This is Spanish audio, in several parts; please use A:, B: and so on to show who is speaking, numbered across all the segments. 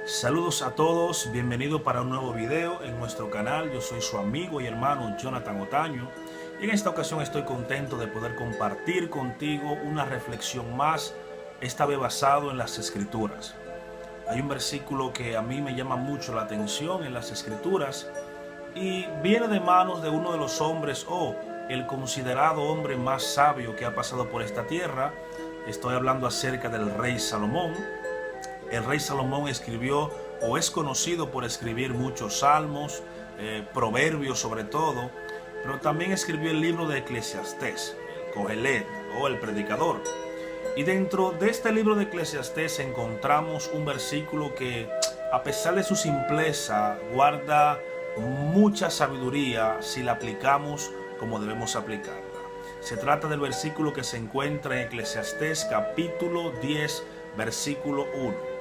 A: Saludos a todos, bienvenido para un nuevo video en nuestro canal. Yo soy su amigo y hermano Jonathan Otaño y en esta ocasión estoy contento de poder compartir contigo una reflexión más, esta vez basado en las Escrituras. Hay un versículo que a mí me llama mucho la atención en las Escrituras y viene de manos de uno de los hombres el considerado hombre más sabio que ha pasado por esta tierra. Estoy hablando acerca del rey Salomón. El rey Salomón escribió o es conocido por escribir muchos salmos, proverbios sobre todo, pero también escribió el libro de Eclesiastés, el Cogelet o el Predicador. Y dentro de este libro de Eclesiastés encontramos un versículo que, a pesar de su simpleza, guarda mucha sabiduría si la aplicamos como debemos aplicarla. Se trata del versículo que se encuentra en Eclesiastés capítulo 10, versículo 1.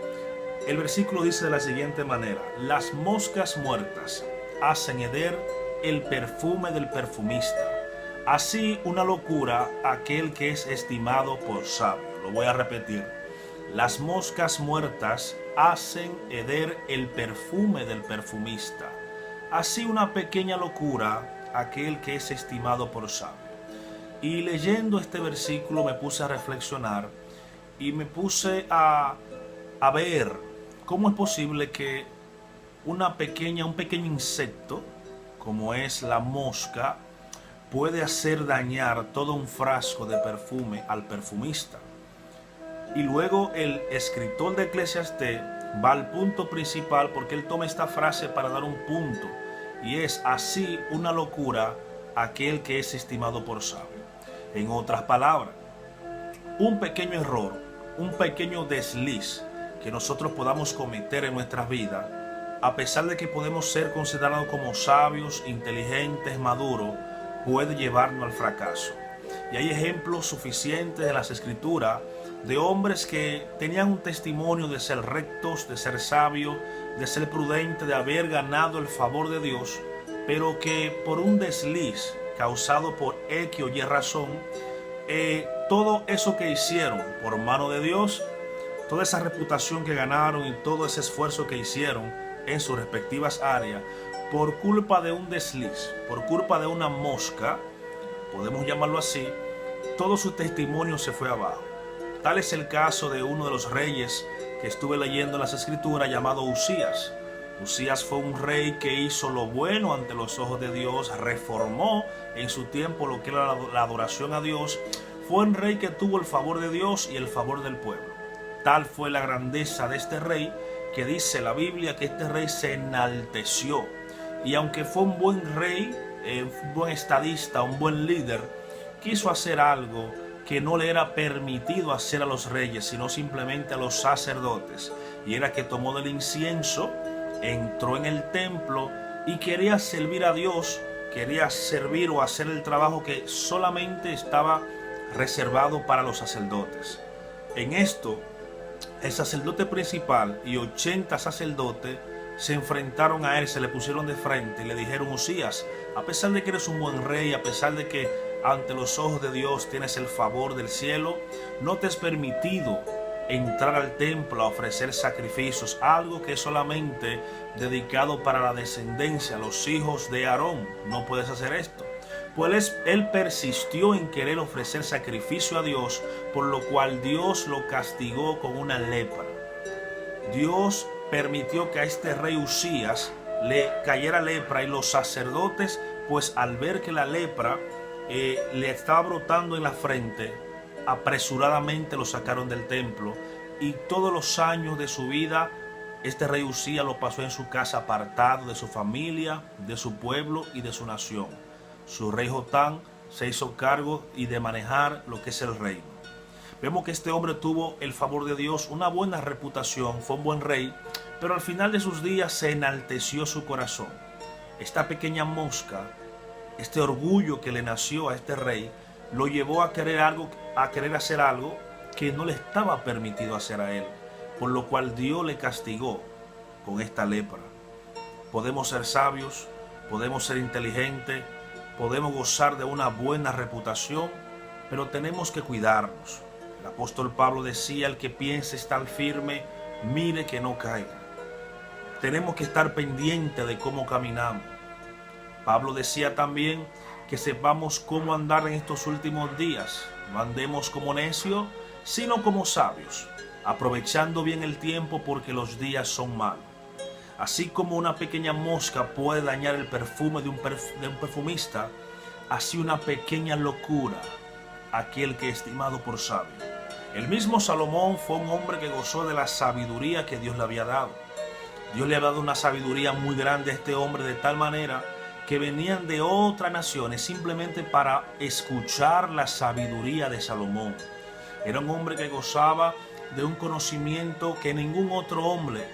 A: El versículo dice de la siguiente manera: las moscas muertas hacen heder el perfume del perfumista, así una locura aquel que es estimado por sabio. Lo voy a repetir: las moscas muertas hacen heder el perfume del perfumista, así una pequeña locura aquel que es estimado por sabio. Y leyendo este versículo me puse a reflexionar y me puse a ver cómo es posible que un pequeño insecto, como es la mosca, puede hacer dañar todo un frasco de perfume al perfumista. Y luego el escritor de Eclesiastés va al punto principal, porque él toma esta frase para dar un punto, y es: así una locura aquel que es estimado por sabio. En otras palabras, un pequeño error, un pequeño desliz que nosotros podamos cometer en nuestras vidas, a pesar de que podemos ser considerados como sabios, inteligentes, maduros, puede llevarnos al fracaso. Y hay ejemplos suficientes de las Escrituras de hombres que tenían un testimonio de ser rectos, de ser sabios, de ser prudentes, de haber ganado el favor de Dios, pero que por un desliz causado por X o Y razón, todo eso que hicieron por mano de Dios, toda esa reputación que ganaron y todo ese esfuerzo que hicieron en sus respectivas áreas, por culpa de un desliz, por culpa de una mosca, podemos llamarlo así, todo su testimonio se fue abajo. Tal es el caso de uno de los reyes que estuve leyendo en las Escrituras, llamado Usías. Usías fue un rey que hizo lo bueno ante los ojos de Dios, reformó en su tiempo lo que era la adoración a Dios. Fue un rey que tuvo el favor de Dios y el favor del pueblo. Tal fue la grandeza de este rey que dice la Biblia que este rey se enalteció. Y aunque fue un buen rey, un buen estadista, un buen líder, quiso hacer algo que no le era permitido hacer a los reyes, sino simplemente a los sacerdotes. Y era que tomó del incienso, entró en el templo y quería servir a Dios, quería servir o hacer el trabajo que solamente estaba reservado para los sacerdotes. En esto, el sacerdote principal y 80 sacerdotes se enfrentaron a él, se le pusieron de frente y le dijeron: Usías, a pesar de que eres un buen rey, a pesar de que ante los ojos de Dios tienes el favor del cielo, no te es permitido entrar al templo a ofrecer sacrificios, algo que es solamente dedicado para la descendencia, los hijos de Aarón. No puedes hacer esto. Pues él persistió en querer ofrecer sacrificio a Dios, por lo cual Dios lo castigó con una lepra. Dios permitió que a este rey Usías le cayera lepra, y los sacerdotes, pues al ver que la lepra le estaba brotando en la frente, apresuradamente lo sacaron del templo, y todos los años de su vida este rey Usías lo pasó en su casa, apartado de su familia, de su pueblo y de su nación. Su rey Jotam se hizo cargo y de manejar lo que es el reino. Vemos que este hombre tuvo el favor de Dios, una buena reputación, fue un buen rey, pero al final de sus días se enalteció su corazón. Esta pequeña mosca, este orgullo que le nació a este rey, lo llevó a querer hacer algo que no le estaba permitido hacer a él, por lo cual Dios le castigó con esta lepra. Podemos ser sabios, podemos ser inteligentes, podemos gozar de una buena reputación, pero tenemos que cuidarnos. El apóstol Pablo decía: el que piense estar firme, mire que no caiga. tenemos que estar pendientes de cómo caminamos. Pablo decía también que sepamos cómo andar en estos últimos días. No andemos como necios, sino como sabios, aprovechando bien el tiempo porque los días son malos. Así como una pequeña mosca puede dañar el perfume de un perfumista, así una pequeña locura aquel que es estimado por sabio. El mismo Salomón fue un hombre que gozó de la sabiduría que Dios le había dado. Dios le había dado una sabiduría muy grande a este hombre, de tal manera que venían de otras naciones simplemente para escuchar la sabiduría de Salomón. Era un hombre que gozaba de un conocimiento que ningún otro hombre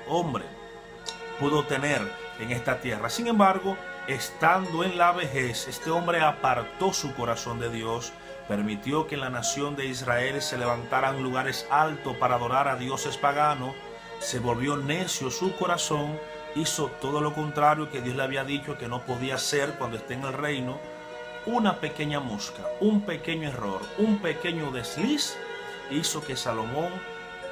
A: pudo tener en esta tierra. Sin embargo, estando en la vejez, este hombre apartó su corazón de Dios, permitió que en la nación de Israel se levantaran lugares altos para adorar a dioses paganos, se volvió necio su corazón, hizo todo lo contrario que Dios le había dicho que no podía hacer cuando esté en el reino. Una pequeña mosca, un pequeño error, un pequeño desliz hizo que Salomón,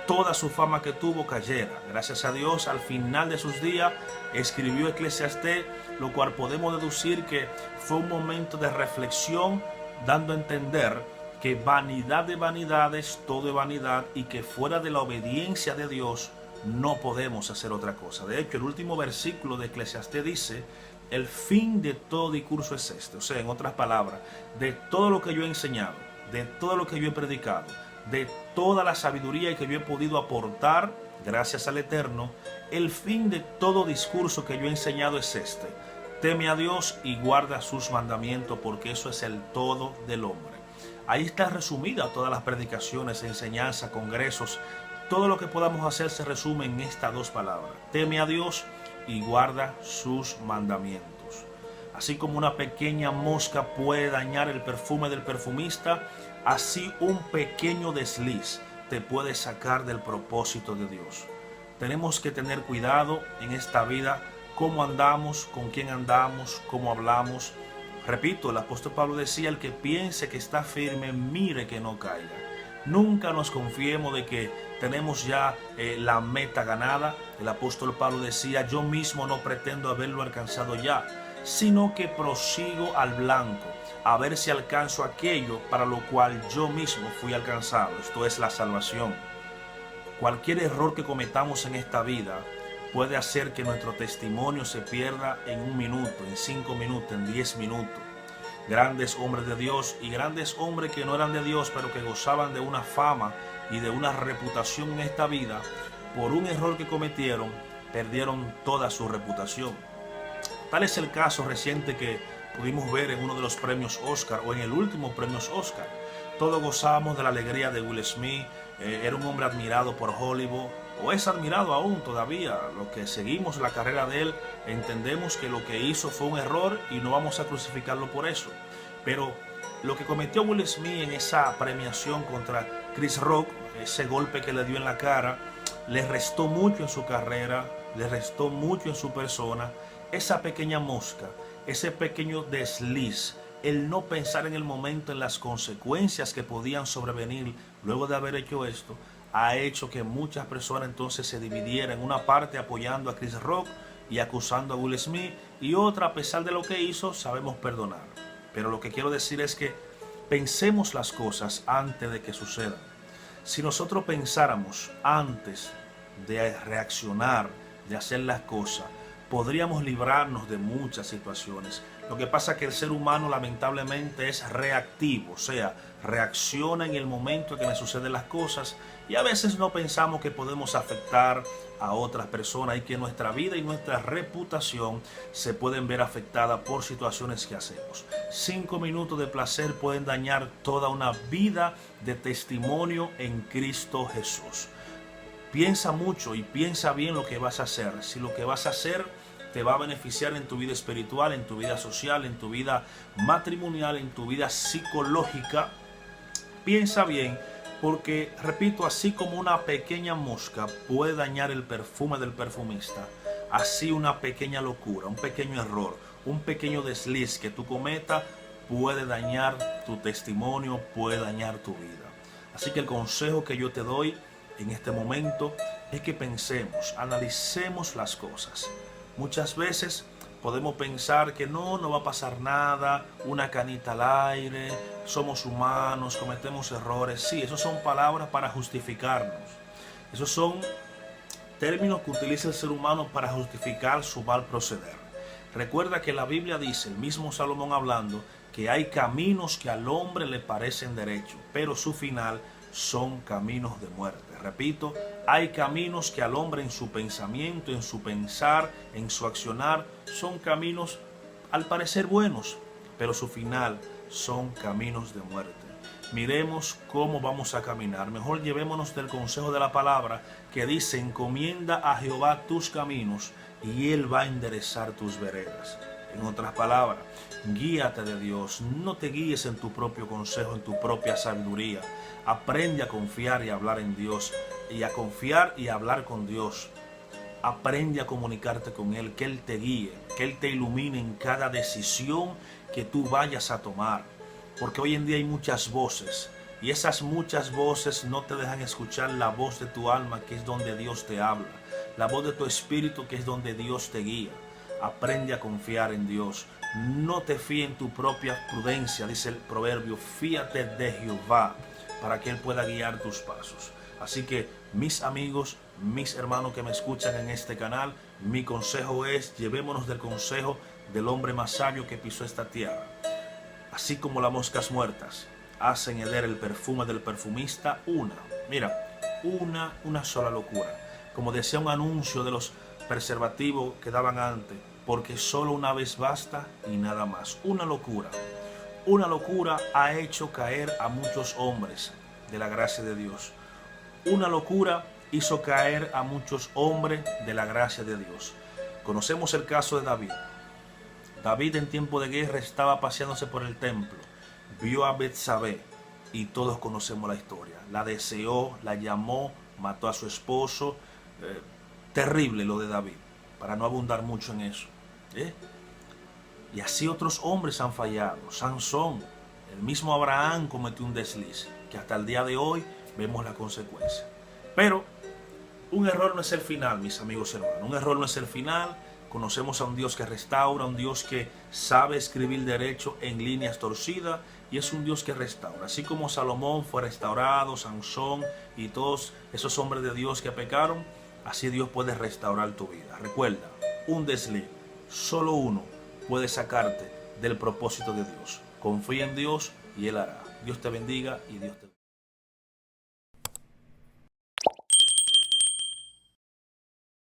A: toda su fama que tuvo, cayera. Gracias a Dios, al final de sus días escribió Eclesiastés, lo cual podemos deducir que fue un momento de reflexión, dando a entender que vanidad de vanidades, todo es vanidad, y que fuera de la obediencia de Dios no podemos hacer otra cosa. De hecho, el último versículo de Eclesiastés dice: el fin de todo discurso es este. O sea, en otras palabras, de todo lo que yo he enseñado, de todo lo que yo he predicado, de toda la sabiduría que yo he podido aportar, gracias al Eterno, el fin de todo discurso que yo he enseñado es este: teme a Dios y guarda sus mandamientos, porque eso es el todo del hombre. Ahí está resumida todas las predicaciones, enseñanzas, congresos. Todo lo que podamos hacer se resume en estas dos palabras: teme a Dios y guarda sus mandamientos. Así como una pequeña mosca puede dañar el perfume del perfumista, así un pequeño desliz te puede sacar del propósito de Dios. Tenemos que tener cuidado en esta vida, cómo andamos, con quién andamos, cómo hablamos. Repito, el apóstol Pablo decía: el que piense que está firme, mire que no caiga. Nunca nos confiemos de que tenemos ya la meta ganada. El apóstol Pablo decía: yo mismo no pretendo haberlo alcanzado ya, sino que prosigo al blanco, a ver si alcanzo aquello para lo cual yo mismo fui alcanzado. Esto es la salvación. Cualquier error que cometamos en esta vida puede hacer que nuestro testimonio se pierda en 1 minuto, en 5 minutos, en 10 minutos. Grandes hombres de Dios y grandes hombres que no eran de Dios, pero que gozaban de una fama y de una reputación en esta vida, por un error que cometieron, perdieron toda su reputación. Tal es el caso reciente que pudimos ver en uno de los premios Oscar, o en el último premios Oscar. Todos gozábamos de la alegría de Will Smith. Era un hombre admirado por Hollywood, o es admirado aún todavía. Los que seguimos la carrera de él entendemos que lo que hizo fue un error y no vamos a crucificarlo por eso. Pero lo que cometió Will Smith en esa premiación contra Chris Rock, ese golpe que le dio en la cara, le restó mucho en su carrera, le restó mucho en su persona. Esa pequeña mosca, ese pequeño desliz, el no pensar en el momento en las consecuencias que podían sobrevenir luego de haber hecho esto, ha hecho que muchas personas entonces se dividieran, una parte apoyando a Chris Rock y acusando a Will Smith, y otra, a pesar de lo que hizo, sabemos perdonar. Pero lo que quiero decir es que pensemos las cosas antes de que sucedan. Si nosotros pensáramos antes de reaccionar, de hacer las cosas, podríamos librarnos de muchas situaciones. Lo que pasa es que el ser humano lamentablemente es reactivo, o sea, reacciona en el momento en que me suceden las cosas, y a veces no pensamos que podemos afectar a otras personas y que nuestra vida y nuestra reputación se pueden ver afectadas por situaciones que hacemos. 5 minutos de placer pueden dañar toda una vida de testimonio en Cristo Jesús. Piensa mucho y piensa bien lo que vas a hacer. Si lo que vas a hacer te va a beneficiar en tu vida espiritual, en tu vida social, en tu vida matrimonial, en tu vida psicológica, piensa bien, porque, repito, así como una pequeña mosca puede dañar el perfume del perfumista, así una pequeña locura, un pequeño error, un pequeño desliz que tú cometas puede dañar tu testimonio, puede dañar tu vida. Así que el consejo que yo te doy en este momento es que pensemos, analicemos las cosas. Muchas veces podemos pensar que no va a pasar nada, una canita al aire, somos humanos, cometemos errores. Sí, esos son palabras para justificarnos. Esos son términos que utiliza el ser humano para justificar su mal proceder. Recuerda que la Biblia dice, el mismo Salomón hablando, que hay caminos que al hombre le parecen derechos, pero su final son caminos de muerte. Repito, hay caminos que al hombre en su pensamiento, en su pensar, en su accionar, son caminos al parecer buenos, pero su final son caminos de muerte. Miremos cómo vamos a caminar. Mejor llevémonos del consejo de la palabra que dice, encomienda a Jehová tus caminos y Él va a enderezar tus veredas. En otras palabras, guíate de Dios, no te guíes en tu propio consejo, en tu propia sabiduría. Aprende a confiar y a hablar en Dios, y a confiar y a hablar con Dios. Aprende a comunicarte con Él, que Él te guíe, que Él te ilumine en cada decisión que tú vayas a tomar. Porque hoy en día hay muchas voces, y esas muchas voces no te dejan escuchar la voz de tu alma, que es donde Dios te habla, la voz de tu espíritu, que es donde Dios te guía. Aprende a confiar en Dios. No te fíes en tu propia prudencia, dice el proverbio, fíate de Jehová, para que Él pueda guiar tus pasos. Así que, mis amigos, mis hermanos que me escuchan en este canal, mi consejo es, llevémonos del consejo del hombre más sabio que pisó esta tierra. Así como las moscas muertas hacen heler el perfume del perfumista, una sola locura. Como decía un anuncio de los preservativos que daban antes, porque solo una vez basta y nada más. Una locura ha hecho caer a muchos hombres de la gracia de Dios. Una locura hizo caer a muchos hombres de la gracia de Dios. Conocemos el caso de David. David en tiempo de guerra estaba paseándose por el templo, vio a Betsabé y todos conocemos la historia. La deseó, la llamó, mató a su esposo. Terrible lo de David, para no abundar mucho en eso. Y así otros hombres han fallado. Sansón, el mismo Abraham cometió un desliz, que hasta el día de hoy vemos la consecuencia. Pero un error no es el final, mis amigos hermanos. Un error no es el final. Conocemos a un Dios que restaura, un Dios que sabe escribir derecho en líneas torcidas, y es un Dios que restaura. Así como Salomón fue restaurado, Sansón y todos esos hombres de Dios que pecaron, así Dios puede restaurar tu vida. Recuerda, un desliz, solo uno puede sacarte del propósito de Dios. Confía en Dios y Él hará. Dios te bendiga y Dios te bendiga.